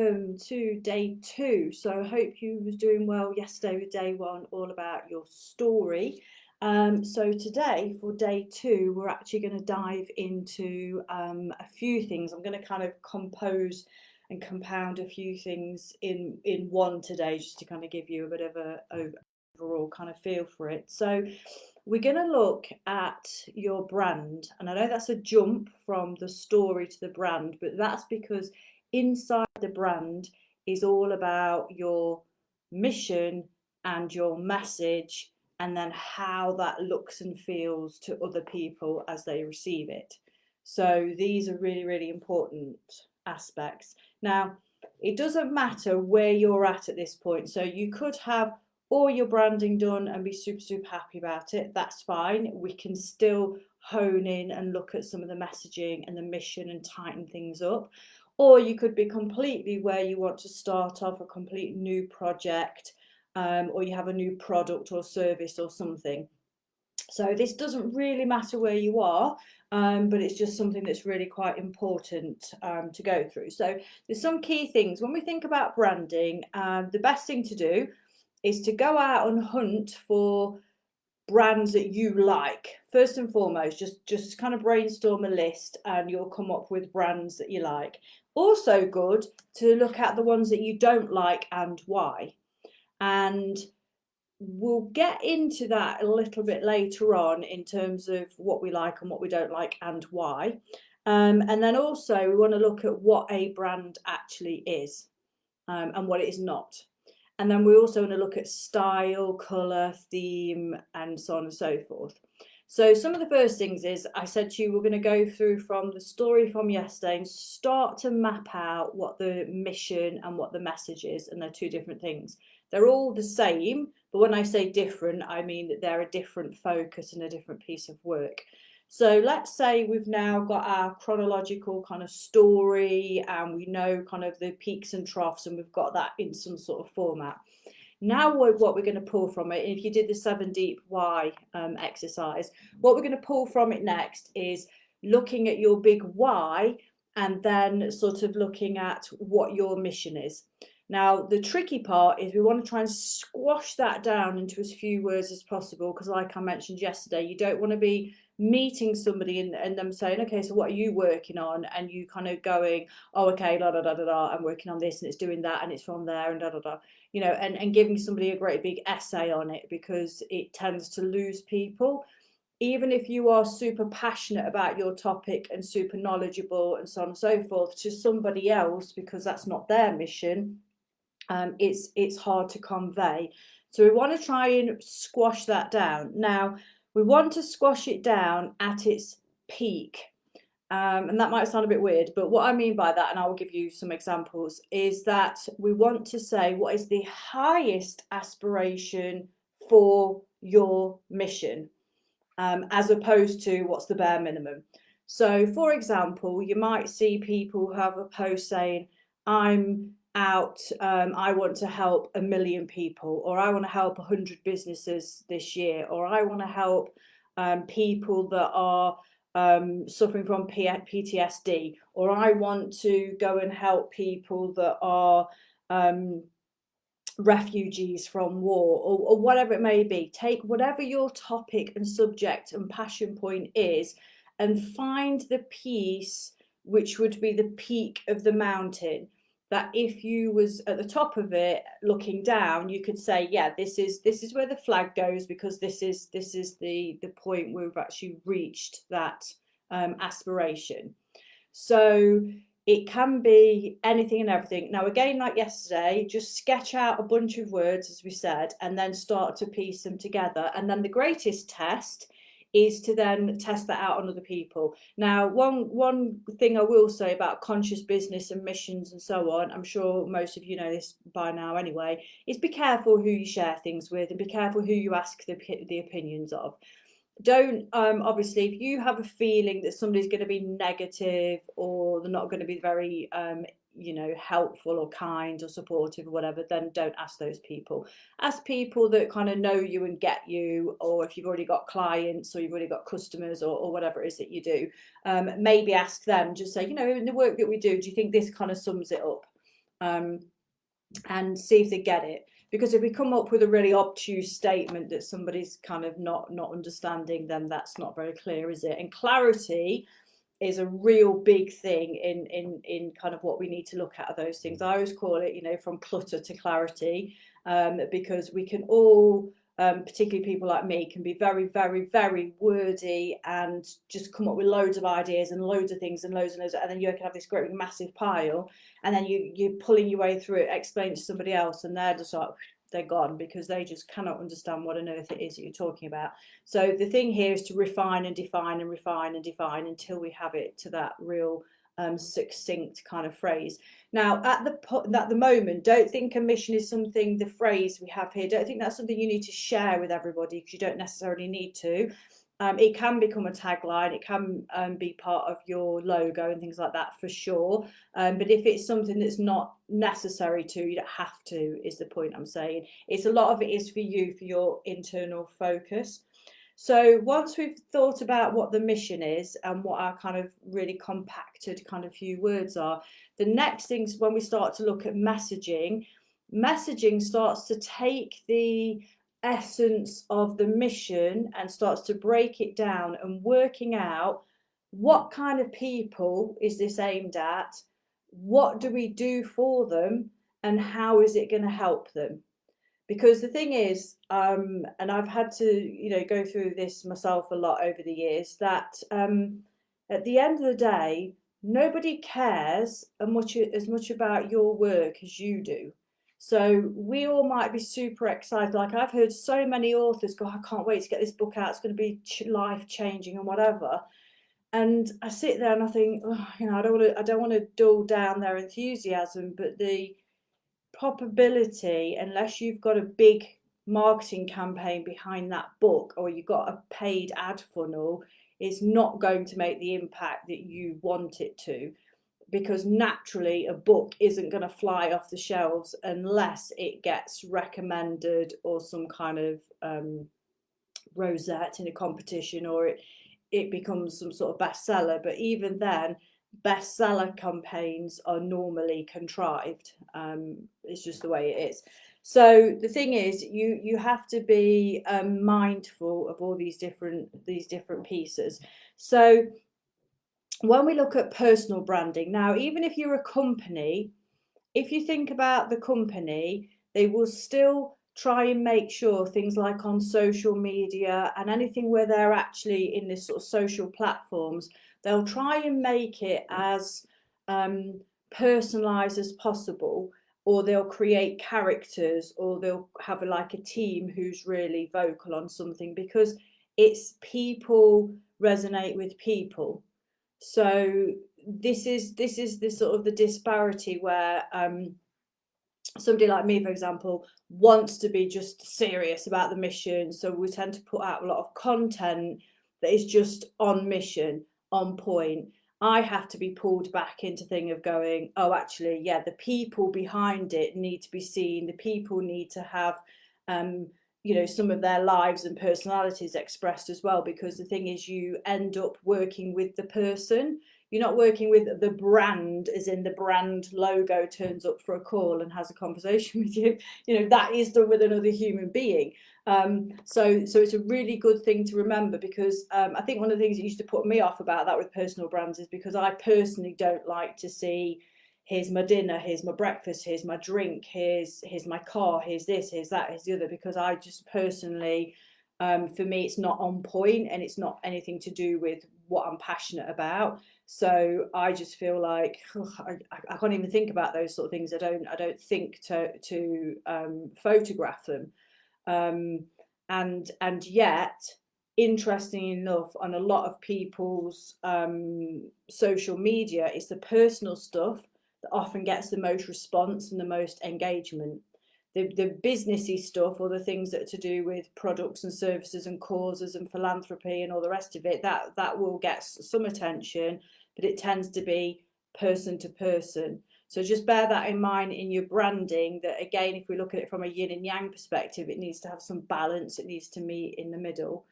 welcome to day 2. So I hope you was doing well yesterday with day 1, all about your story. So today for day 2, we're actually going to dive into a few things. I'm going to kind of compose and compound a few things in one today, just to kind of give you a bit of a overall kind of feel for it. So we're going to look at your brand, and I know that's a jump from the story to the brand, but that's because inside the brand is all about your mission and your message, and then how that looks and feels to other people as they receive it. So these are really, really important aspects. Now, it doesn't matter where you're at this point. So you could have all your branding done and be super, super happy about it. That's fine. We can still hone in and look at some of the messaging and the mission and tighten things up. Or you could be completely where you want to start off a complete new project, or you have a new product or service or something. So this doesn't really matter where you are, but it's just something that's really quite important to go through. So there's some key things when we think about branding. The best thing to do is to go out and hunt for brands that you like. First and foremost, just kind of brainstorm a list and you'll come up with brands that you like. Also good to look at the ones that you don't like and why. And we'll get into that a little bit later on in terms of what we like and what we don't like and why. And then also we want to look at what a brand actually is, and what it is not. And then we also want to look at style, colour, theme, and so on and so forth. So some of the first things is, I said to you, we're going to go through from the story from yesterday and start to map out what the mission and what the message is, and they're two different things. They're all the same, but when I say different, I mean that they're a different focus and a different piece of work. So let's say we've now got our chronological kind of story and we know kind of the peaks and troughs, and we've got that in some sort of format. Now what we're going to pull from it, if you did the 7 deep why exercise, what we're going to pull from it next is looking at your big why and then sort of looking at what your mission is. Now, the tricky part is we want to try and squash that down into as few words as possible, because like I mentioned yesterday, you don't want to be meeting somebody and them saying, okay, so what are you working on? And you kind of going, oh, okay, da da da da da, I'm working on this and it's doing that and it's from there and da da da, you know, and giving somebody a great big essay on it, because it tends to lose people. Even if you are super passionate about your topic and super knowledgeable and so on and so forth, to somebody else, because that's not their mission, it's hard to convey. So we want to try and squash that down. Now, we want to squash it down at its peak. And that might sound a bit weird, but what I mean by that, and I will give you some examples, is that we want to say what is the highest aspiration for your mission, as opposed to what's the bare minimum. So, for example, you might see people who have a post saying, I'm out, I want to help 1 million people, or I want to help 100 businesses this year, or I want to help people that are suffering from PTSD, or I want to go and help people that are refugees from war, or whatever it may be. Take whatever your topic and subject and passion point is and find the piece which would be the peak of the mountain, that if you was at the top of it looking down, you could say, yeah, this is where the flag goes, because this is the point where we've actually reached that aspiration. So it can be anything and everything. Now, again, like yesterday, just sketch out a bunch of words, as we said, and then start to piece them together. And then the greatest test is to then test that out on other people. Now, one thing I will say about conscious business and missions and so on, I'm sure most of you know this by now anyway, is be careful who you share things with, and be careful who you ask the opinions of. Don't obviously, if you have a feeling that somebody's going to be negative, or they're not going to be very helpful or kind or supportive or whatever, then don't ask those people. Ask people that kind of know you and get you, or if you've already got clients or you've already got customers, or whatever it is that you do, maybe ask them, just say, in the work that we do you think this kind of sums it up? and see if they get it. Because if we come up with a really obtuse statement that somebody's kind of not understanding, then that's not very clear, is it? And clarity is a real big thing in kind of what we need to look at those things. I always call it, you know, from clutter to clarity, because we can all, particularly people like me, can be very, very, very wordy and just come up with loads of ideas and loads of things and loads, and then you can have this great massive pile, and then you're pulling your way through it, explain to somebody else, and they're just like, they're gone, because they just cannot understand what on earth it is that you're talking about. So the thing here is to refine and define and refine and define until we have it to that real succinct kind of phrase. Now, at the moment, don't think a mission is something, the phrase we have here, don't think that's something you need to share with everybody, because you don't necessarily need to. It can become a tagline, it can be part of your logo and things like that, for sure. But if it's something that's not necessary to, you don't have to, is the point I'm saying. It's a lot of it is for you, for your internal focus. So once we've thought about what the mission is and what our kind of really compacted kind of few words are, the next things when we start to look at messaging starts to take the essence of the mission and starts to break it down and working out what kind of people is this aimed at, what do we do for them, and how is it going to help them. Because the thing is, and I've had to, you know, go through this myself a lot over the years, that at the end of the day, nobody cares as much about your work as you do. So we all might be super excited. Like I've heard so many authors go, I can't wait to get this book out. It's going to be life changing and whatever. And I sit there and I think, oh, you know, I don't want to dull down their enthusiasm, but the probability, unless you've got a big marketing campaign behind that book or you've got a paid ad funnel, is not going to make the impact that you want it to, because naturally a book isn't going to fly off the shelves unless it gets recommended or some kind of rosette in a competition, or it becomes some sort of bestseller. But even then, bestseller campaigns are normally contrived. It's just the way it is. So the thing is, you have to be mindful of all these different pieces. So when we look at personal branding, now, even if you're a company, if you think about the company, they will still try and make sure things like on social media and anything where they're actually in this sort of social platforms, they'll try and make it as personalized as possible, or they'll create characters, or they'll have like a team who's really vocal on something, because it's people resonate with people. So this is the sort of the disparity where somebody like me, for example, wants to be just serious about the mission. So we tend to put out a lot of content that is just on mission, on point. I have to be pulled back into thing of going, oh, actually, yeah, the people behind it need to be seen. The people need to have, you know, some of their lives and personalities expressed as well, because the thing is, you end up working with the person. You're not working with the brand, as in the brand logo turns up for a call and has a conversation with you. You know, that is done with another human being. So it's a really good thing to remember, because I think one of the things that used to put me off about that with personal brands is because I personally don't like to see, here's my dinner, here's my breakfast, here's my drink, here's my car, here's this, here's that, here's the other, because I just personally, for me, it's not on point and it's not anything to do with what I'm passionate about. So I just feel like I can't even think about those sort of things. I don't think to photograph them. And yet, interesting enough, on a lot of people's social media, it's the personal stuff that often gets the most response and the most engagement. The businessy stuff, or the things that are to do with products and services and causes and philanthropy and all the rest of it, that will get some attention, but it tends to be person to person. So just bear that in mind in your branding, that again, if we look at it from a yin and yang perspective, it needs to have some balance, it needs to meet in the middle.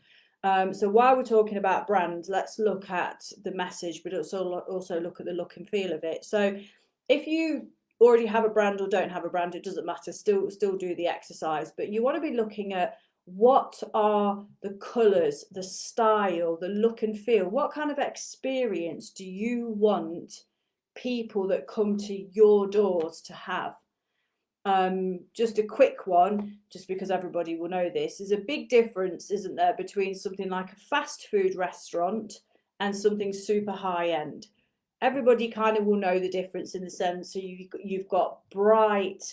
So while we're talking about brand, let's look at the message, but also look at the look and feel of it. So if you already have a brand or don't have a brand, it doesn't matter, still do the exercise. But you want to be looking at what are the colours, the style, the look and feel. What kind of experience do you want people that come to your doors to have? Just a quick one, just because everybody will know this, there's a big difference, isn't there, between something like a fast food restaurant and something super high end. Everybody kind of will know the difference in the sense, so you've got bright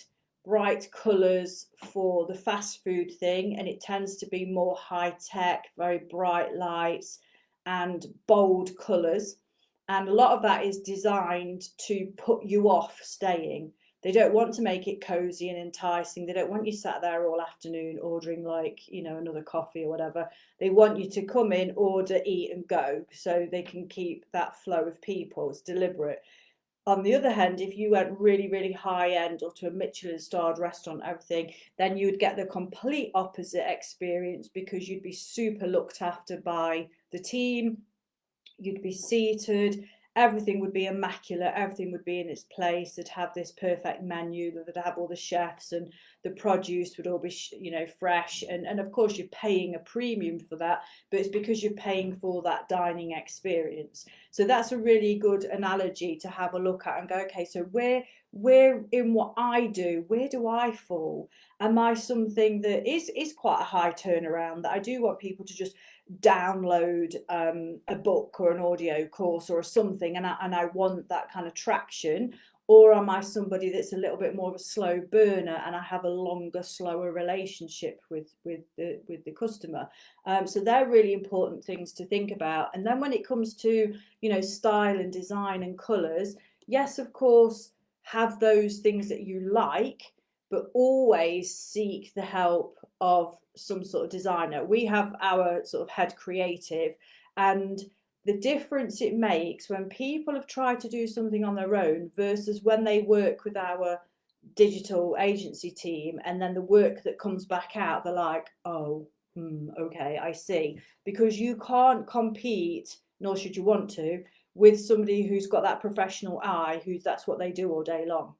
colours for the fast food thing, and it tends to be more high tech, very bright lights and bold colours, and a lot of that is designed to put you off staying. They don't want to make it cozy and enticing. They don't want you sat there all afternoon ordering, like, you know, another coffee or whatever. They want you to come in, order, eat and go, so they can keep that flow of people. It's deliberate. On the other hand, if you went really, really high end or to a Michelin starred restaurant, everything, then you would get the complete opposite experience, because you'd be super looked after by the team. You'd be seated, everything would be immaculate, everything would be in its place. They'd have this perfect menu, they'd have all the chefs, and the produce would all be, you know, fresh. And of course, you're paying a premium for that, but it's because you're paying for that dining experience. So that's a really good analogy to have a look at and go, okay, so where in what I do, where do I fall? Am I something that is quite a high turnaround, that I do want people to just download a book or an audio course or something, and I want that kind of traction? Or am I somebody that's a little bit more of a slow burner, and I have a longer, slower relationship with the customer? So they're really important things to think about. And then when it comes to, you know, style and design and colours, yes, of course, have those things that you like, but always seek the help of some sort of designer. We have our sort of head creative, and the difference it makes when people have tried to do something on their own versus when they work with our digital agency team, and then the work that comes back out, they're like, oh, okay, I see. Because you can't compete, nor should you want to, with somebody who's got that professional eye, who's that's what they do all day long.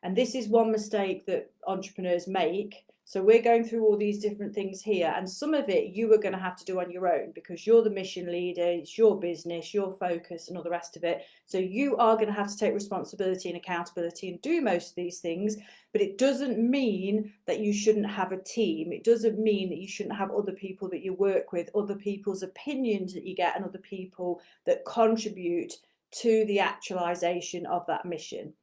And this is one mistake that entrepreneurs make. So we're going through all these different things here, and some of it you are going to have to do on your own, because you're the mission leader, it's your business, your focus and all the rest of it. So you are going to have to take responsibility and accountability and do most of these things. But it doesn't mean that you shouldn't have a team. It doesn't mean that you shouldn't have other people that you work with, other people's opinions that you get, and other people that contribute to the actualization of that mission.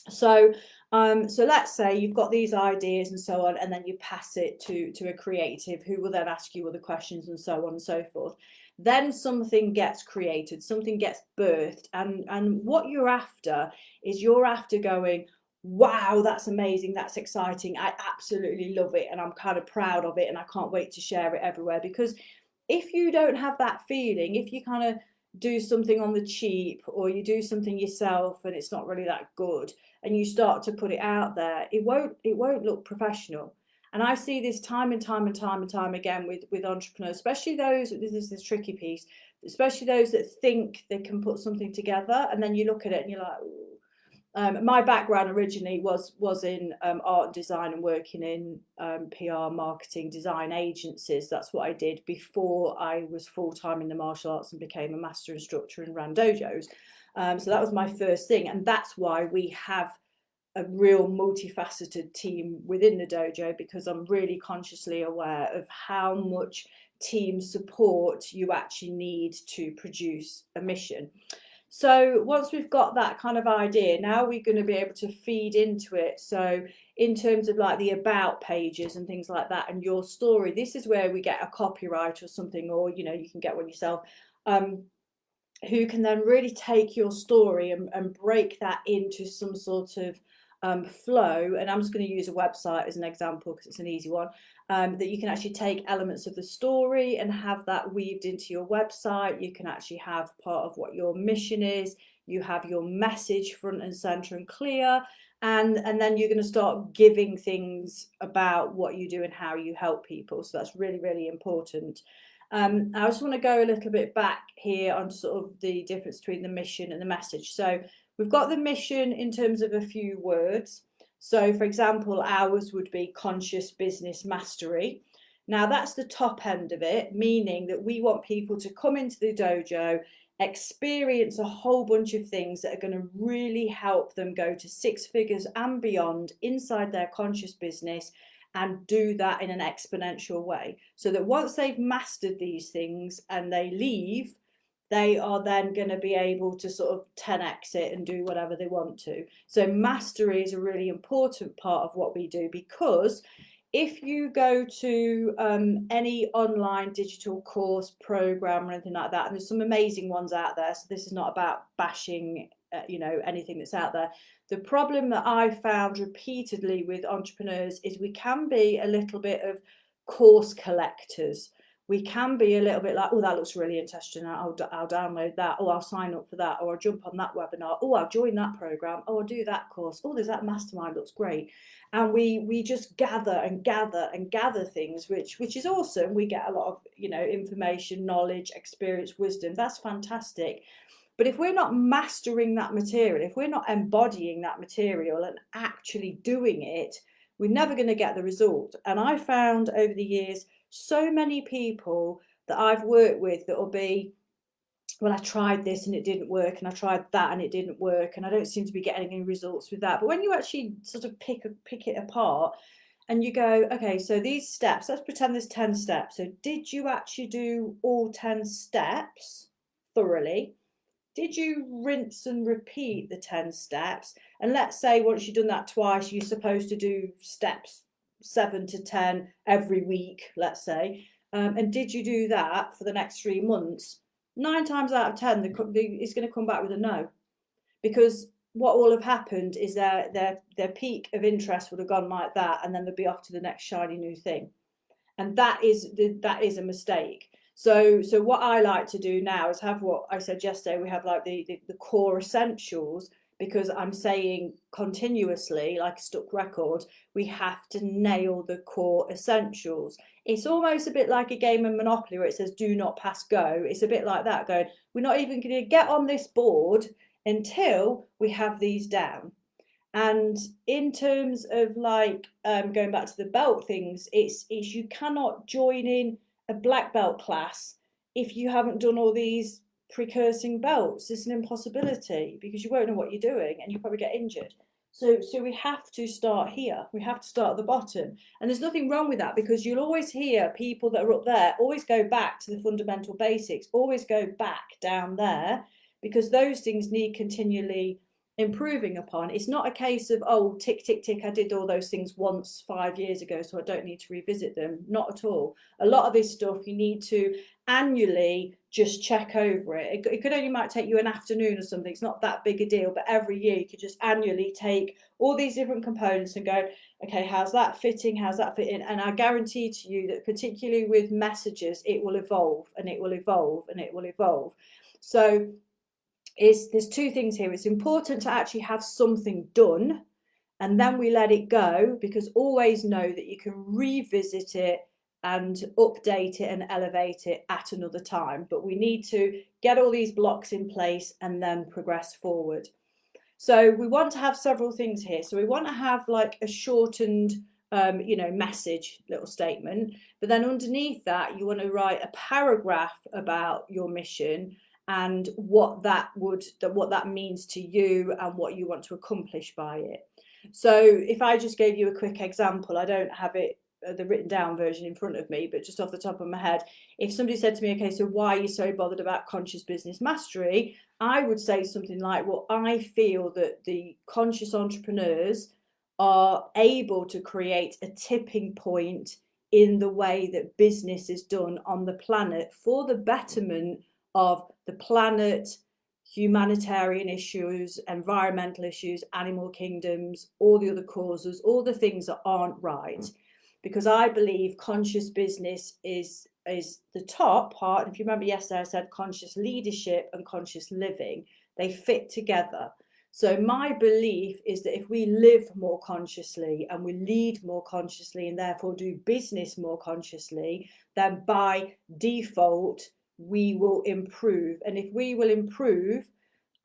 So so let's say you've got these ideas and so on, and then you pass it to a creative who will then ask you other questions and so on and so forth. Then something gets created, something gets birthed, and what you're after is, you're after going, wow, that's amazing, that's exciting, I absolutely love it, and I'm kind of proud of it, and I can't wait to share it everywhere. Because if you don't have that feeling, if you kind of do something on the cheap, or you do something yourself and it's not really that good, and you start to put it out there, it won't look professional. And I see this time and time and time and time again with entrepreneurs, especially those, this is this tricky piece, especially those that think they can put something together, and then you look at it and you're like, ooh. My background originally was in art and design, and working in PR, marketing, design agencies. That's what I did before I was full-time in the martial arts and became a master instructor and ran dojos. So that was my first thing, and that's why we have a real multifaceted team within the dojo, because I'm really consciously aware of how much team support you actually need to produce a mission. So once we've got that kind of idea, now we're going to be able to feed into it. So in terms of like the about pages and things like that, and your story, this is where we get a copyright or something, or, you know, you can get one yourself, who can then really take your story and break that into some sort of flow. And I'm just going to use a website as an example because it's an easy one, that you can actually take elements of the story and have that weaved into your website. You can actually have part of what your mission is, you have your message front and center and clear, and then you're going to start giving things about what you do and how you help people. So that's really, really important. I just want to go a little bit back here on sort of the difference between the mission and the message. So We've got the mission in terms of a few words. So, for example, ours would be conscious business mastery. Now, that's the top end of it, meaning that we want people to come into the dojo, experience a whole bunch of things that are going to really help them go to six figures and beyond inside their conscious business, and do that in an exponential way. So that once they've mastered these things and they leave, they are then going to be able to sort of 10x it and do whatever they want to. So mastery is a really important part of what we do, because if you go to any online digital course program or anything like that, and there's some amazing ones out there, so this is not about bashing anything that's out there. The problem that I found repeatedly with entrepreneurs is we can be a little bit of course collectors. We can be a little bit like, oh, that looks really interesting, I'll download that, or I'll sign up for that, or I'll jump on that webinar, oh, I'll join that program, oh, I'll do that course, oh, there's that mastermind, looks great. And we just gather and gather and gather things, which is awesome. We get a lot of information, knowledge, experience, wisdom. That's fantastic. But if we're not mastering that material, if we're not embodying that material and actually doing it, we're never going to get the result. And I found over the years so many people that I've worked with that will be, well, I tried this and it didn't work, and I tried that and it didn't work, and I don't seem to be getting any results with that. But when you actually sort of pick it apart and you go, okay, so these steps, let's pretend there's 10 steps. So did you actually do all 10 steps thoroughly? Did you rinse and repeat the 10 steps? And let's say once you've done that twice, you're supposed to do steps 7 to 10 every week, let's say. And did you do that for the next 3 months? 9 times out of 10, it's going to come back with a no, because what will have happened is their peak of interest would have gone like that, and then they'll be off to the next shiny new thing, and that is a mistake. So what I like to do now is have what I said yesterday. We have like the core essentials, because I'm saying continuously, like a stuck record, we have to nail the core essentials. It's almost a bit like a game of Monopoly where it says do not pass go. It's a bit like that, going, we're not even going to get on this board until we have these down. And in terms of like going back to the belt things, it's you cannot join in a black belt class if you haven't done all these precursing belts. It's an impossibility, because you won't know what you're doing and you'll probably get injured. So we have to start here. We have to start at the bottom. And there's nothing wrong with that, because you'll always hear people that are up there always go back to the fundamental basics, always go back down there, because those things need continually improving upon. It's not a case of, oh, tick, tick, tick, I did all those things once 5 years ago, so I don't need to revisit them. Not at all. A lot of this stuff you need to annually just check over it. It could only might take you an afternoon or something. It's not that big a deal, but every year you could just annually take all these different components and go, okay, how's that fitting? How's that fitting? And I guarantee to you that particularly with messages, it will evolve and it will evolve and it will evolve. So there's two things here. It's important to actually have something done, and then we let it go, because always know that you can revisit it and update it and elevate it at another time. But we need to get all these blocks in place and then progress forward. So we want to have several things here. So we want to have like a shortened message, little statement, but then underneath that you want to write a paragraph about your mission and what that means to you and what you want to accomplish by it. So if I just gave you a quick example, I don't have it the written down version in front of me, but just off the top of my head, if somebody said to me, okay, so why are you so bothered about conscious business mastery? I would say something like, well, I feel that the conscious entrepreneurs are able to create a tipping point in the way that business is done on the planet for the betterment of the planet, humanitarian issues, environmental issues, animal kingdoms, all the other causes, all the things that aren't right. Because I believe conscious business is the top part. If you remember yesterday, I said conscious leadership and conscious living, they fit together. So my belief is that if we live more consciously and we lead more consciously and therefore do business more consciously, then by default, we will improve. And if we will improve,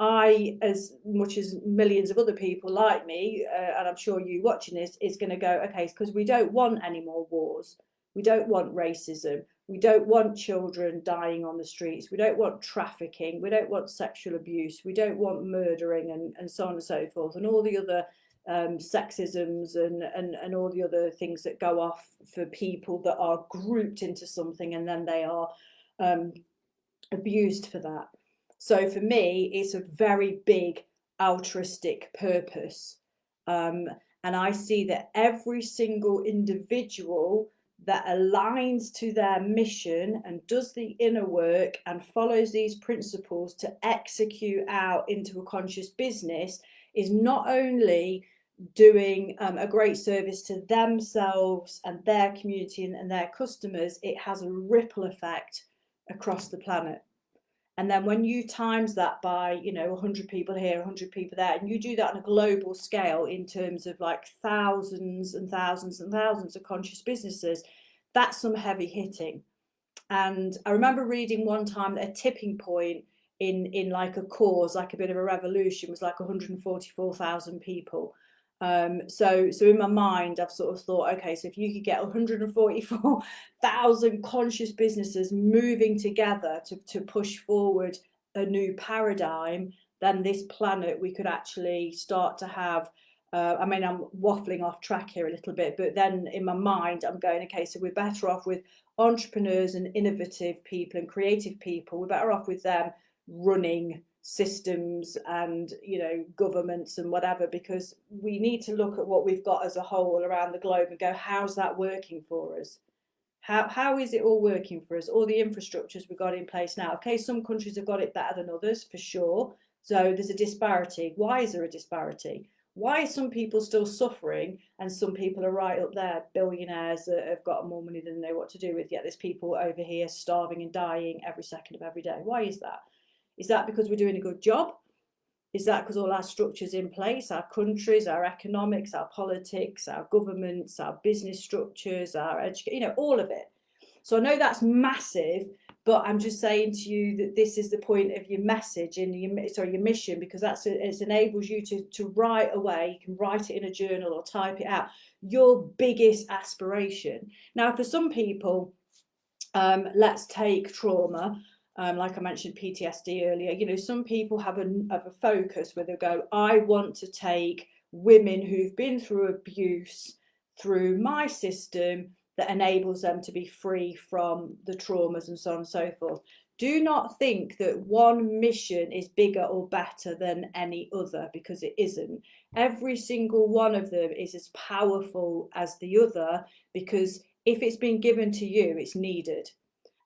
I, as much as millions of other people like me, and I'm sure you watching this, is going to go, okay, because we don't want any more wars. We don't want racism. We don't want children dying on the streets. We don't want trafficking. We don't want sexual abuse. We don't want murdering and so on and so forth, and all the other sexisms and all the other things that go off for people that are grouped into something and then they are um, abused for that. So for me, it's a very big altruistic purpose. Um, and I see that every single individual that aligns to their mission and does the inner work and follows these principles to execute out into a conscious business is not only doing a great service to themselves and their community and their customers, it has a ripple effect across the planet. And then when you times that by, 100 people here, 100 people there, and you do that on a global scale in terms of like thousands and thousands and thousands of conscious businesses, that's some heavy hitting. And I remember reading one time that a tipping point in like a cause, like a bit of a revolution, was like 144,000 people. So in my mind, I've sort of thought, okay, so if you could get 144,000 conscious businesses moving together to push forward a new paradigm, then this planet we could actually start to have. I mean, I'm waffling off track here a little bit, but then in my mind, I'm going, okay, so we're better off with entrepreneurs and innovative people and creative people. We're better off with them running systems and governments and whatever, because we need to look at what we've got as a whole around the globe and go, how's that working for us? How is it all working for us? All the infrastructures we've got in place now. Okay, some countries have got it better than others, for sure. So there's a disparity. Why is there a disparity? Why are some people still suffering and some people are right up there, billionaires that have got more money than they know what to do with, yet there's people over here starving and dying every second of every day? Why is that? Is that because we're doing a good job? Is that because all our structures in place, our countries, our economics, our politics, our governments, our business structures, our education, all of it? So I know that's massive, but I'm just saying to you that this is the point of your message and your mission, because it enables you to write away. You can write it in a journal or type it out. Your biggest aspiration. Now, for some people, let's take trauma. Like I mentioned PTSD earlier, some people have a focus where they go, I want to take women who've been through abuse through my system that enables them to be free from the traumas and so on and so forth. Do not think that one mission is bigger or better than any other, because it isn't. Every single one of them is as powerful as the other, because if it's been given to you, it's needed.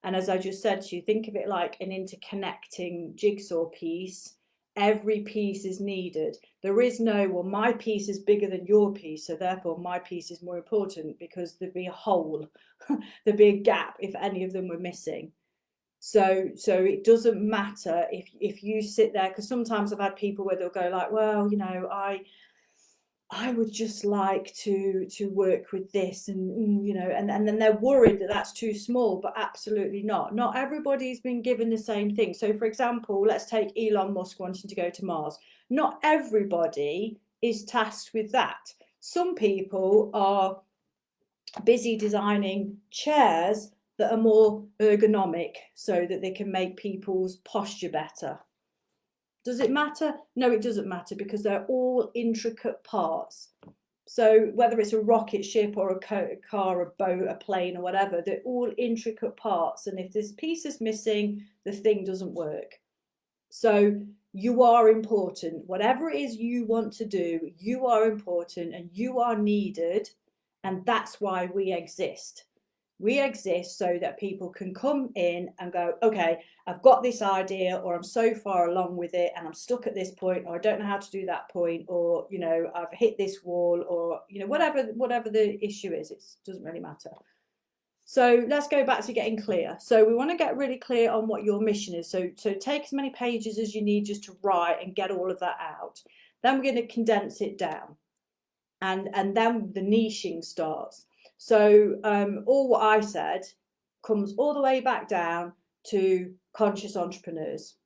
And as I just said to you, think of it like an interconnecting jigsaw piece. Every piece is needed. There is no, well, my piece is bigger than your piece, so therefore my piece is more important, because there'd be a hole, there'd be a gap if any of them were missing. So it doesn't matter if you sit there, because sometimes I've had people where they'll go like, well, I would just like to work with this, and then they're worried that that's too small, but absolutely not. Not everybody's been given the same thing. So for example, let's take Elon Musk wanting to go to Mars. Not everybody is tasked with that. Some people are busy designing chairs that are more ergonomic so that they can make people's posture better. Does it matter? No, it doesn't matter, because they're all intricate parts. So whether it's a rocket ship or a car, a boat, a plane or whatever, they're all intricate parts. And if this piece is missing, the thing doesn't work. So you are important. Whatever it is you want to do, you are important and you are needed. And that's why we exist. We exist so that people can come in and go, okay, I've got this idea, or I'm so far along with it and I'm stuck at this point, or I don't know how to do that point, or I've hit this wall, or whatever the issue is. It doesn't really matter. So let's go back to getting clear. So we want to get really clear on what your mission is. So take as many pages as you need just to write and get all of that out. Then we're going to condense it down, and then the niching starts. So all what I said comes all the way back down to conscious entrepreneurs.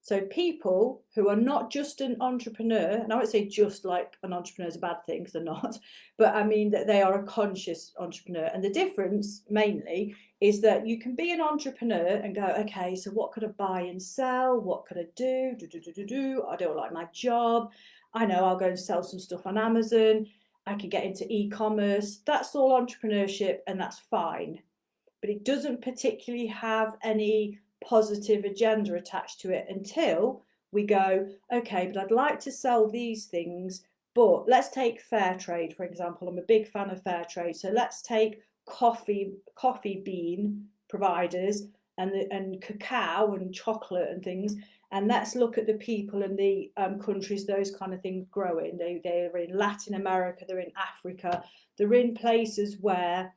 So people who are not just an entrepreneur, and I won't say just like an entrepreneur is a bad thing, because they're not, but I mean that they are a conscious entrepreneur. And the difference mainly is that you can be an entrepreneur and go, okay, so what could I buy and sell? What could I do? I don't like my job. I know I'll go and sell some stuff on Amazon. I could get into e-commerce. That's all entrepreneurship, and that's fine. But it doesn't particularly have any positive agenda attached to it until we go, okay, but I'd like to sell these things, but let's take fair trade, for example. I'm a big fan of fair trade. So let's take coffee bean providers and cacao and chocolate and things, and let's look at the people and the countries those kind of things grow in. They're in Latin America, they're in Africa, they're in places where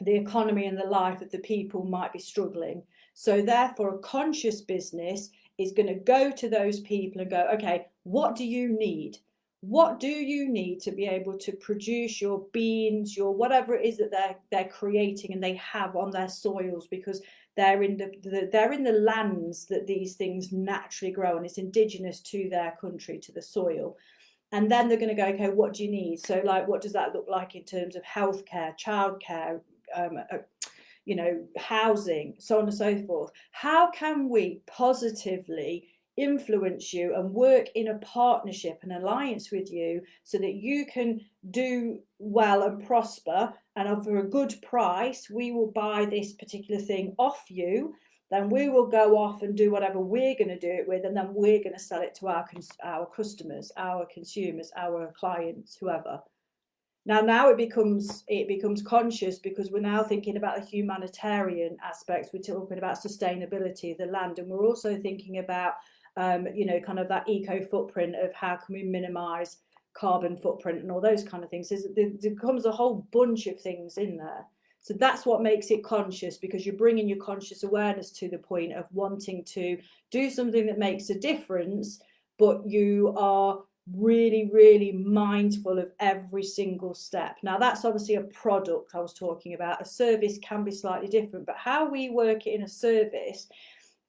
the economy and the life of the people might be struggling. So therefore, a conscious business is going to go to those people and go, okay, what do you need? What do you need to be able to produce your beans, your whatever it is that they're creating and they have on their soils, because they're in the lands that these things naturally grow, and it's indigenous to their country, to the soil. And then they're going to go, okay, what do you need? So like, what does that look like in terms of healthcare, childcare, housing, so on and so forth? How can we positively influence you and work in a partnership and alliance with you so that you can do well and prosper, and for a good price we will buy this particular thing off you, then we will go off and do whatever we're going to do it with, and then we're going to sell it to our customers, our consumers, our clients, whoever. Now it becomes conscious, because we're now thinking about the humanitarian aspects. We're talking about sustainability of the land, and we're also thinking about kind of that eco footprint of how can we minimize carbon footprint and all those kind of things. There comes a whole bunch of things in there. So that's what makes it conscious, because you're bringing your conscious awareness to the point of wanting to do something that makes a difference, but you are really, really mindful of every single step. Now, that's obviously a product I was talking about. A service can be slightly different, but how we work it in a service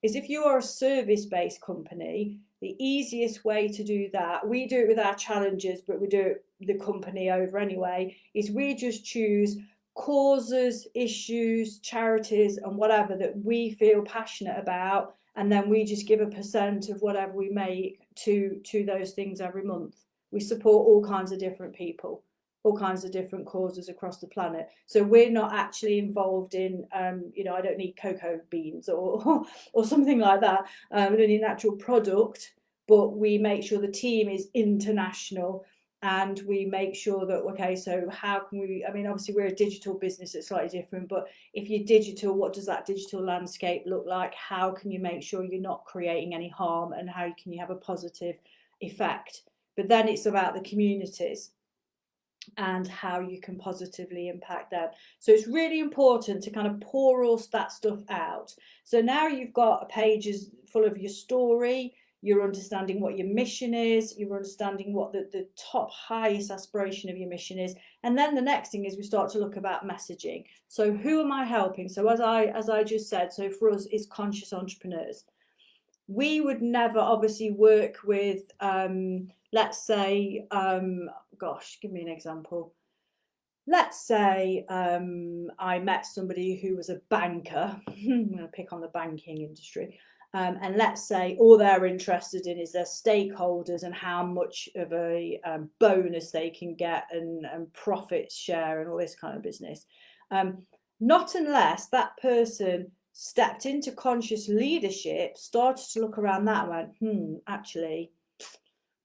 is, if you are a service-based company, the easiest way to do that, we do it with our challenges, but we do it the company over anyway, is we just choose causes, issues, charities, and whatever that we feel passionate about, and then we just give a percent of whatever we make to those things every month. We support all kinds of different people, all kinds of different causes across the planet. So we're not actually involved in, I don't need cocoa beans or something like that. I don't need an actual product, but we make sure the team is international, and we make sure that, okay, so how can we, I mean, obviously we're a digital business, it's slightly different, but if you're digital, what does that digital landscape look like? How can you make sure you're not creating any harm, and how can you have a positive effect? But then it's about the communities and how you can positively impact them. So it's really important to kind of pour all that stuff out. So now you've got pages full of your story, you're understanding what your mission is, you're understanding what the top highest aspiration of your mission is. And then the next thing is we start to look about messaging. So who am I helping? So as I just said, so for us, it's conscious entrepreneurs. We would never obviously work with, let's say, gosh, give me an example. Let's say I met somebody who was a banker. I'm going to pick on the banking industry. And let's say all they're interested in is their stakeholders and how much of a bonus they can get, and profit share and all this kind of business. Not unless that person stepped into conscious leadership, started to look around that and went, actually,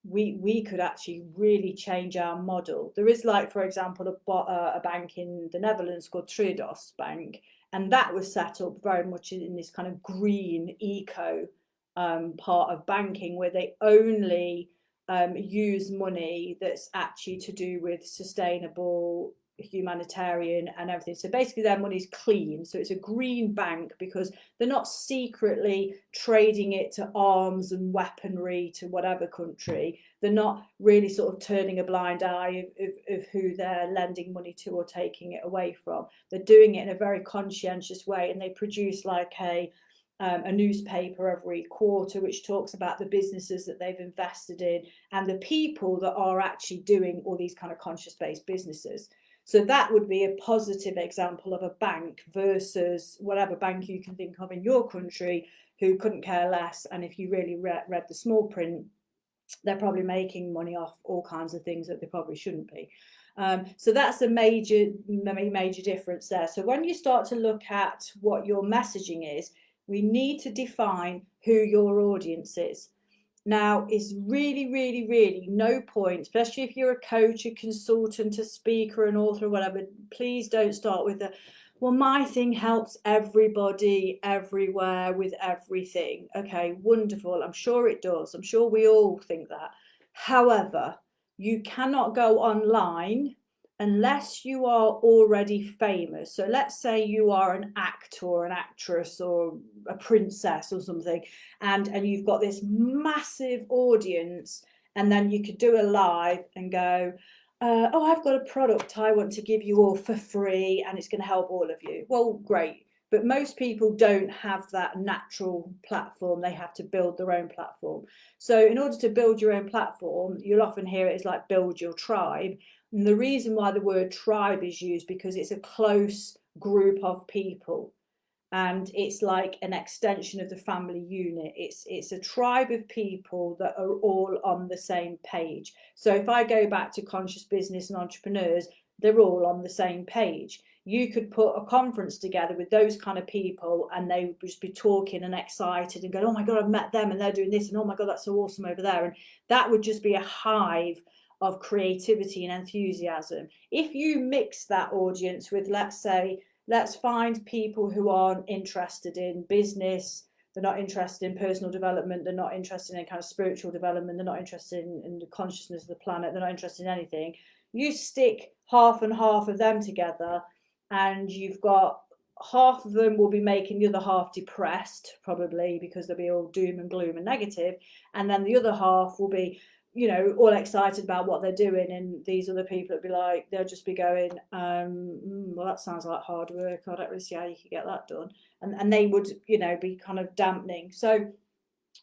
we could actually really change our model. There is, like, for example, a bank in the Netherlands called Triodos Bank, and that was set up very much in this kind of green eco part of banking, where they only use money that's actually to do with sustainable, humanitarian and everything. So basically their money's clean. So it's a green bank, because they're not secretly trading it to arms and weaponry to whatever country. They're not really sort of turning a blind eye of who they're lending money to or taking it away from. They're doing it in a very conscientious way, and they produce like a a newspaper every quarter which talks about the businesses that they've invested in and the people that are actually doing all these kind of conscious-based businesses. So that would be a positive example of a bank versus whatever bank you can think of in your country who couldn't care less. And if you really read the small print, they're probably making money off all kinds of things that they probably shouldn't be. So that's a major difference there. So when you start to look at what your messaging is, we need to define who your audience is. Now, it's really no point, especially if you're a coach, a consultant, a speaker, an author, or whatever, please don't start with the, well, my thing helps everybody, everywhere, with everything. Okay, wonderful. I'm sure it does. I'm sure we all think that. However, you cannot go online unless you are already famous. So let's say you are an actor or an actress or a princess or something, and you've got this massive audience, and then you could do a live and go, oh, I've got a product I want to give you all for free and it's going to help all of you. Well, great. But most people don't have that natural platform. They have to build their own platform. So in order to build your own platform, you'll often hear it as like build your tribe. And the reason why the word tribe is used, because it's a close group of people. And it's like an extension of the family unit. It's a tribe of people that are all on the same page. So if I go back to conscious business and entrepreneurs, they're all on the same page. You could put a conference together with those kind of people and they would just be talking and excited and going, oh my God, I've met them and they're doing this, and oh my God, that's so awesome over there. And that would just be a hive of creativity and enthusiasm. If you mix that audience with, let's say, let's find people who aren't interested in business, they're not interested in personal development, they're not interested in kind of spiritual development, they're not interested in the consciousness of the planet, they're not interested in anything. You stick half and half of them together and you've got half of them will be making the other half depressed, probably because they'll be all doom and gloom and negative, and then the other half will be, you know, all excited about what they're doing, and these other people would be like, they'll just be going, well, that sounds like hard work, I don't really see how you could get that done, and they would, you know, be kind of dampening. So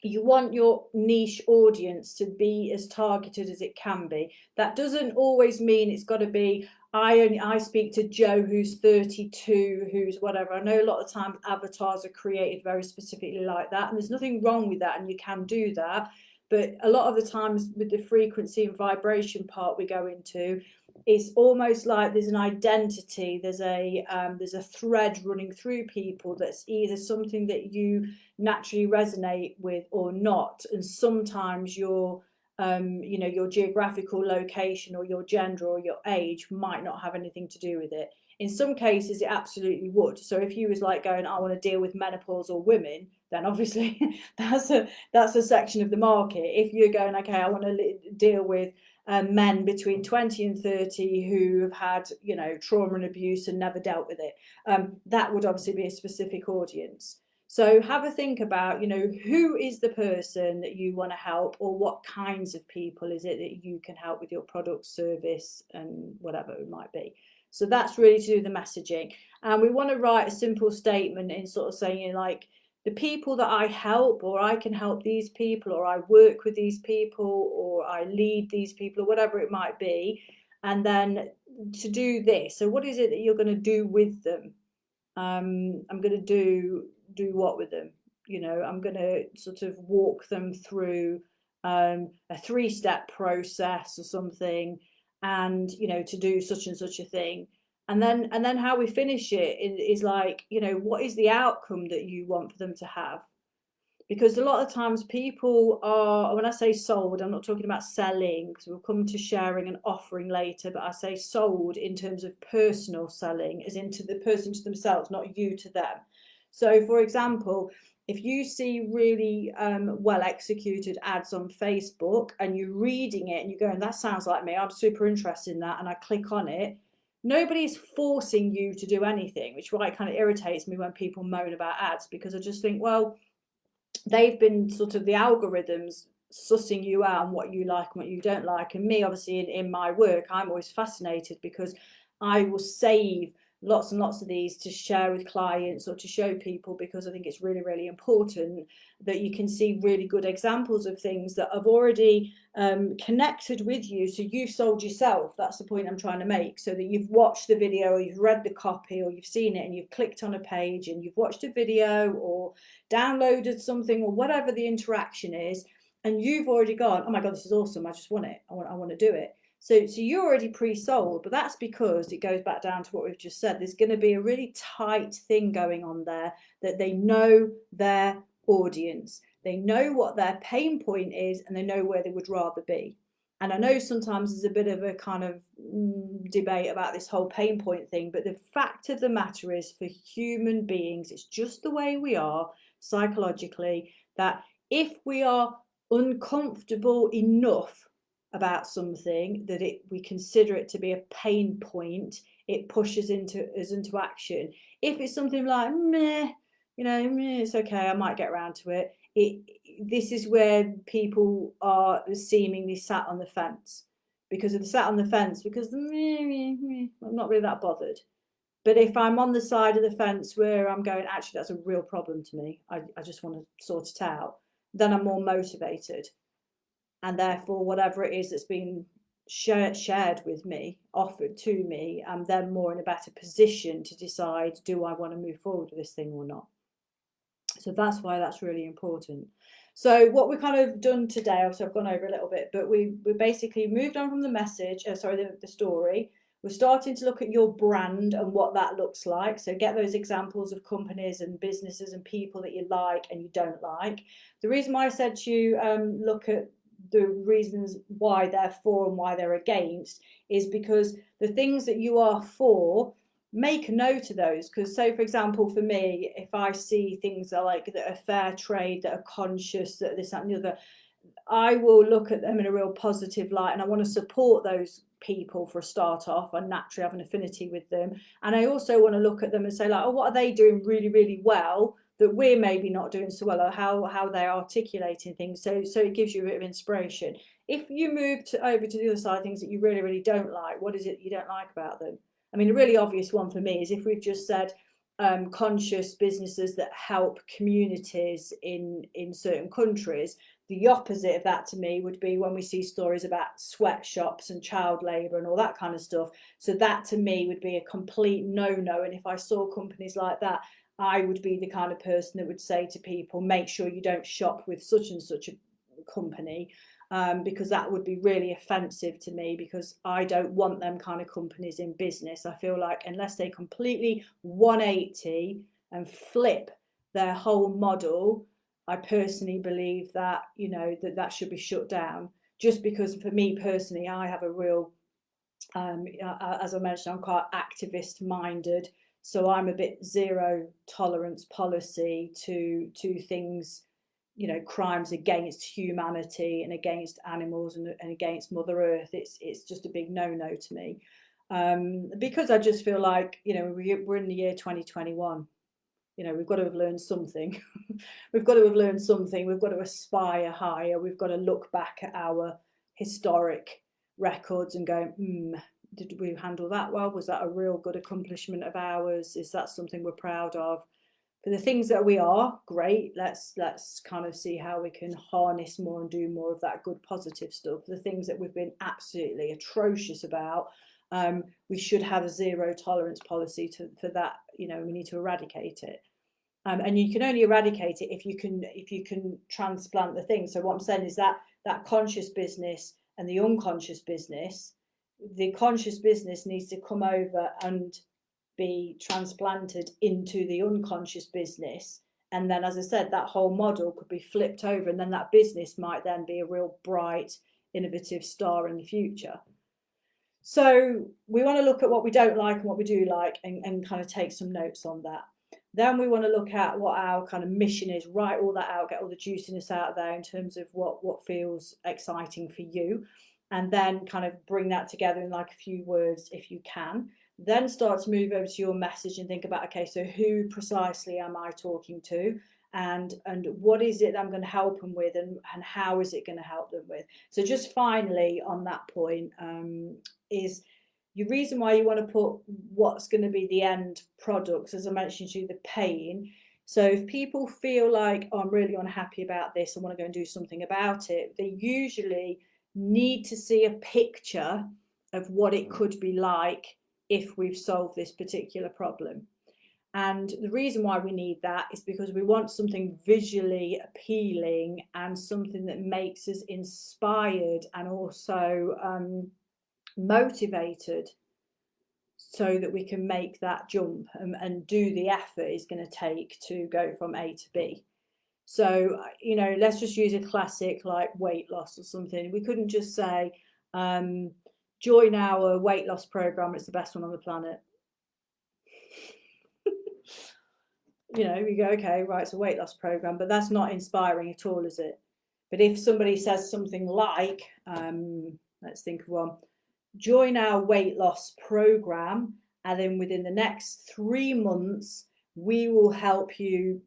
you want your niche audience to be as targeted as it can be. That doesn't always mean it's got to be, I speak to Joe who's 32, who's whatever. I know a lot of times avatars are created very specifically like that, and there's nothing wrong with that, and you can do that. But a lot of the times with the frequency and vibration part we go into, it's almost like there's an identity, there's a thread running through people that's either something that you naturally resonate with or not. And sometimes your you know, your geographical location or your gender or your age might not have anything to do with it. In some cases it absolutely would. So if you was like going, I want to deal with menopause or women, then obviously that's a section of the market. If you're going, okay, I want to deal with men between 20 and 30 who have had, you know, trauma and abuse and never dealt with it, that would obviously be a specific audience. So have a think about, you know, who is the person that you want to help, or what kinds of people is it that you can help with your product, service, and whatever it might be. So that's really to do the messaging. And we want to write a simple statement in sort of saying, you know, like, the people that I help, or I can help these people, or I work with these people, or I lead these people, or whatever it might be. And then to do this. So what is it that you're going to do with them? I'm going to do what with them? You know, I'm going to sort of walk them through a 3-step process or something, and, you know, to do such and such a thing. And then how we finish it is like, you know, what is the outcome that you want for them to have? Because a lot of times people are, when I say sold, I'm not talking about selling, because we'll come to sharing and offering later, but I say sold in terms of personal selling, as into the person to themselves, not you to them. So for example, if you see really well executed ads on Facebook and you're reading it and you're going, that sounds like me, I'm super interested in that, and I click on it, nobody's forcing you to do anything, which is why it kind of irritates me when people moan about ads, because I just think, well, they've been sort of the algorithms sussing you out on what you like and what you don't like. And me, obviously, in my work, I'm always fascinated because I will save lots and lots of these to share with clients or to show people, because I think it's really, really important that you can see really good examples of things that have already connected with you. So you've sold yourself. That's the point I'm trying to make. So that you've watched the video, or you've read the copy, or you've seen it and you've clicked on a page and you've watched a video or downloaded something or whatever the interaction is, and you've already gone, oh my God, this is awesome. I just want it. I want to do it. So you're already pre-sold, but that's because it goes back down to what we've just said. There's going to be a really tight thing going on there, that they know their audience. They know what their pain point is, and they know where they would rather be. And I know sometimes there's a bit of a kind of debate about this whole pain point thing, but the fact of the matter is, for human beings, it's just the way we are psychologically, that if we are uncomfortable enough about something that we consider it to be a pain point, it pushes us into action. If it's something like meh, meh, it's okay, I might get around to it. This is where people are seemingly sat on the fence, because of the sat on the fence because I'm not really that bothered. But if I'm on the side of the fence where I'm going, actually, that's a real problem to me, I just want to sort it out, then I'm more motivated. And therefore, whatever it is that's been shared with me, offered to me, I'm then more in a better position to decide, do I want to move forward with this thing or not? So that's why that's really important. So what we've kind of done today, obviously I've gone over a little bit, but we basically moved on from the message, the story. We're starting to look at your brand and what that looks like. So get those examples of companies and businesses and people that you like and you don't like. The reason why I said to you look at the reasons why they're for and why they're against is because the things that you are for, make a note of those. Because, so for example, for me, if I see things that are fair trade, that are conscious, that this, that, and the other, I will look at them in a real positive light, and I want to support those people for a start off. I naturally have an affinity with them, and I also want to look at them and say, like, oh, what are they doing really, really well that we're maybe not doing so well, or how they're articulating things. So it gives you a bit of inspiration. If you move over to the other side, things that you really, really don't like, what is it you don't like about them? I mean, a really obvious one for me is if we've just said conscious businesses that help communities in certain countries. The opposite of that to me would be when we see stories about sweatshops and child labour and all that kind of stuff. So that to me would be a complete no-no. And if I saw companies like that, I would be the kind of person that would say to people, make sure you don't shop with such and such a company, because that would be really offensive to me, because I don't want them kind of companies in business. I feel like unless they completely 180 and flip their whole model, I personally believe that, that should be shut down. Just because for me personally, I have a real, as I mentioned, I'm quite activist minded. So I'm a bit zero tolerance policy to things, crimes against humanity and against animals and against Mother Earth. It's just a big no-no to me, because I just feel like, we're in the year 2021. We've got to have learned something. We've got to have learned something. We've got to aspire higher. We've got to look back at our historic records and go, did we handle that well? Was that a real good accomplishment of ours? Is that something we're proud of? For the things that we are, great. Let's kind of see how we can harness more and do more of that good positive stuff. The things that we've been absolutely atrocious about, we should have a zero tolerance policy for that. We need to eradicate it. And you can only eradicate it if you can transplant the thing. So what I'm saying is that conscious business and the unconscious business, the conscious business needs to come over and be transplanted into the unconscious business. And then, as I said, that whole model could be flipped over, and then that business might then be a real bright, innovative star in the future. So we want to look at what we don't like and what we do like, and kind of take some notes on that. Then we want to look at what our kind of mission is, write all that out, get all the juiciness out of there in terms of what feels exciting for you, and then kind of bring that together in like a few words if you can. Then start to move over to your message and think about, okay, so who precisely am I talking to? And what is it that I'm going to help them with, and how is it going to help them with? So just finally on that point, is the reason why you want to put what's going to be the end products, as I mentioned to you, the pain. So if people feel like, oh, I'm really unhappy about this, I want to go and do something about it, they usually need to see a picture of what it could be like if we've solved this particular problem. And the reason why we need that is because we want something visually appealing and something that makes us inspired and also motivated, so that we can make that jump and do the effort it's going to take to go from A to B. So, let's just use a classic like weight loss or something. We couldn't just say, join our weight loss program, it's the best one on the planet. We go, okay, right, it's a weight loss program, but that's not inspiring at all, is it? But if somebody says something like, let's think of one, join our weight loss program, and then within the next 3 months, we will help you.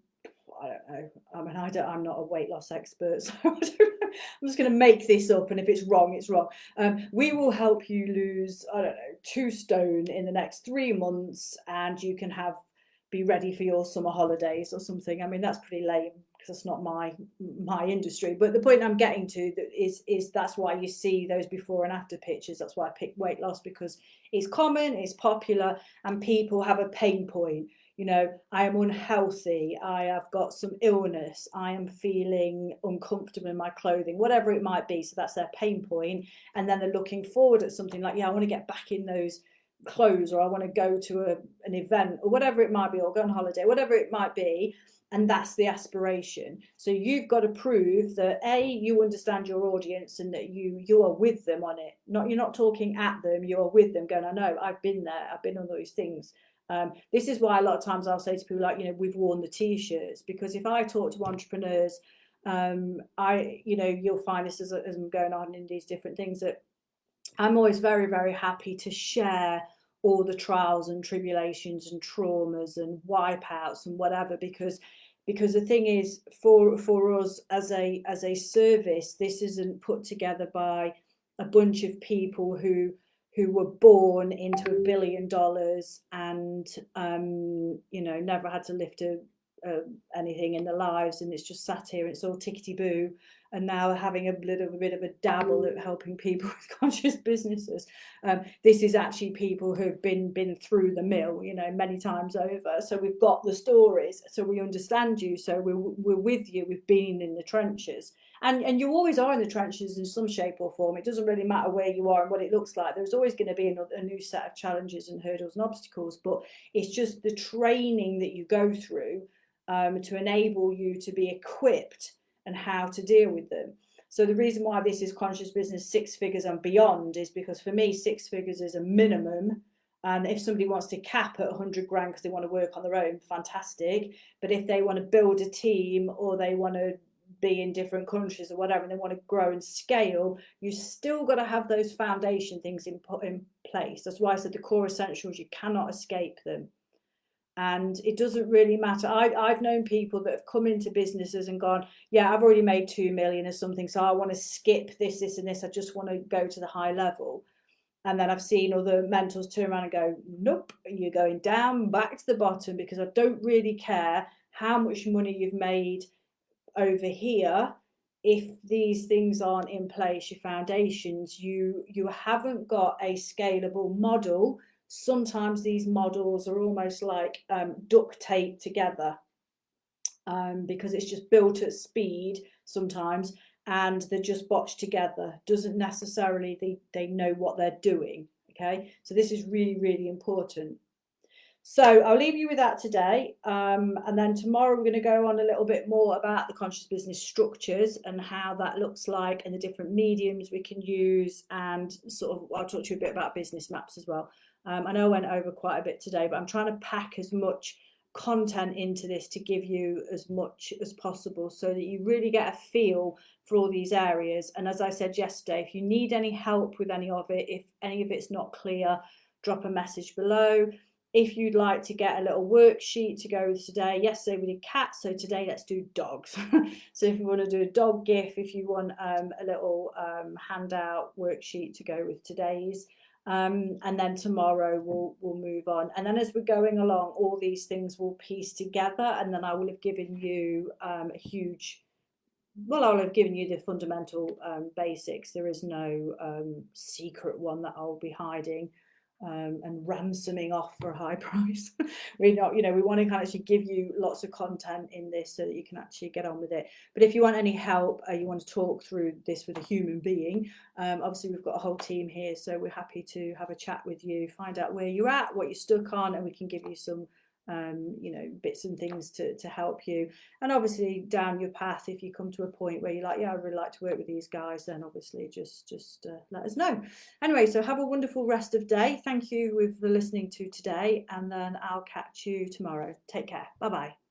I don't know. I'm not a weight loss expert, so I'm just going to make this up, and if it's wrong, it's wrong. We will help you lose, I don't know, 2 stone in the next 3 months, and you can be ready for your summer holidays or something. I mean, that's pretty lame because that's not my industry. But the point I'm getting to is that's why you see those before and after pictures. That's why I picked weight loss, because it's common, it's popular, and people have a pain point. I am unhealthy, I have got some illness, I am feeling uncomfortable in my clothing, whatever it might be. So that's their pain point. And then they're looking forward at something like, I want to get back in those clothes, or I want to go to an event, or whatever it might be, or go on holiday, whatever it might be. And that's the aspiration. So you've got to prove that you understand your audience and that you are with them on it. You're not talking at them, you are with them going, I know, I've been there, I've been on those things. This is why a lot of times I'll say to people like, we've worn the t-shirts, because if I talk to entrepreneurs, you'll find this as I'm going on in these different things, that I'm always very, very happy to share all the trials and tribulations and traumas and wipeouts and whatever, because the thing is, for us as a service, this isn't put together by a bunch of people who were born into $1 billion and never had to lift anything in their lives, and it's just sat here and it's all tickety boo, and now having a little bit of a dabble at helping people with conscious businesses. This is actually people who've been through the mill, many times over. So we've got the stories, so we understand you, so we're with you, we've been in the trenches. And you always are in the trenches in some shape or form. It doesn't really matter where you are and what it looks like. There's always going to be a new set of challenges and hurdles and obstacles, but it's just the training that you go through to enable you to be equipped and how to deal with them. So the reason why this is conscious business 6 figures and beyond is because for me, 6 figures is a minimum. And if somebody wants to cap at 100 grand because they want to work on their own, fantastic. But if they want to build a team, or they want to be in different countries or whatever, and they want to grow and scale, you still got to have those foundation things in place. That's why I said the core essentials, you cannot escape them. And it doesn't really matter. I've known people that have come into businesses and gone, I've already made 2 million or something, so I want to skip this and this, I just want to go to the high level. And then I've seen other mentors turn around and go, nope, you're going down back to the bottom, because I don't really care how much money you've made over here. If these things aren't in place, your foundations, you haven't got a scalable model. Sometimes these models are almost like duct tape together, because it's just built at speed sometimes, and they're just botched together. Doesn't necessarily they know what they're doing. Okay, so this is really, really important. So I'll leave you with that today, and then tomorrow we're going to go on a little bit more about the conscious business structures and how that looks like, and the different mediums we can use, and sort of I'll talk to you a bit about business maps as well. I know I went over quite a bit today, but I'm trying to pack as much content into this to give you as much as possible, so that you really get a feel for all these areas. And as I said yesterday, if you need any help with any of it, if any of it's not clear, drop a message below. If you'd like to get a little worksheet to go with today, yesterday we did cats, so today let's do dogs. So if you want to do a dog GIF, if you want a little handout worksheet to go with today's, And then tomorrow we'll move on, and then as we're going along, all these things will piece together, and then I will have given you a huge, well, I'll have given you the fundamental basics. There is no secret one that I'll be hiding and ransoming off for a high price. We're not, you know, we want to kind of actually give you lots of content in this so that you can actually get on with it. But if you want any help, you want to talk through this with a human being, obviously we've got a whole team here, so we're happy to have a chat with you, find out where you're at, what you're stuck on, and we can give you some you know, bits and things to help you. And obviously down your path, if you come to a point where you're like, yeah, I'd really like to work with these guys, then obviously just let us know. Anyway, so have a wonderful rest of day. Thank you for listening to today, and then I'll catch you tomorrow. Take care. Bye bye.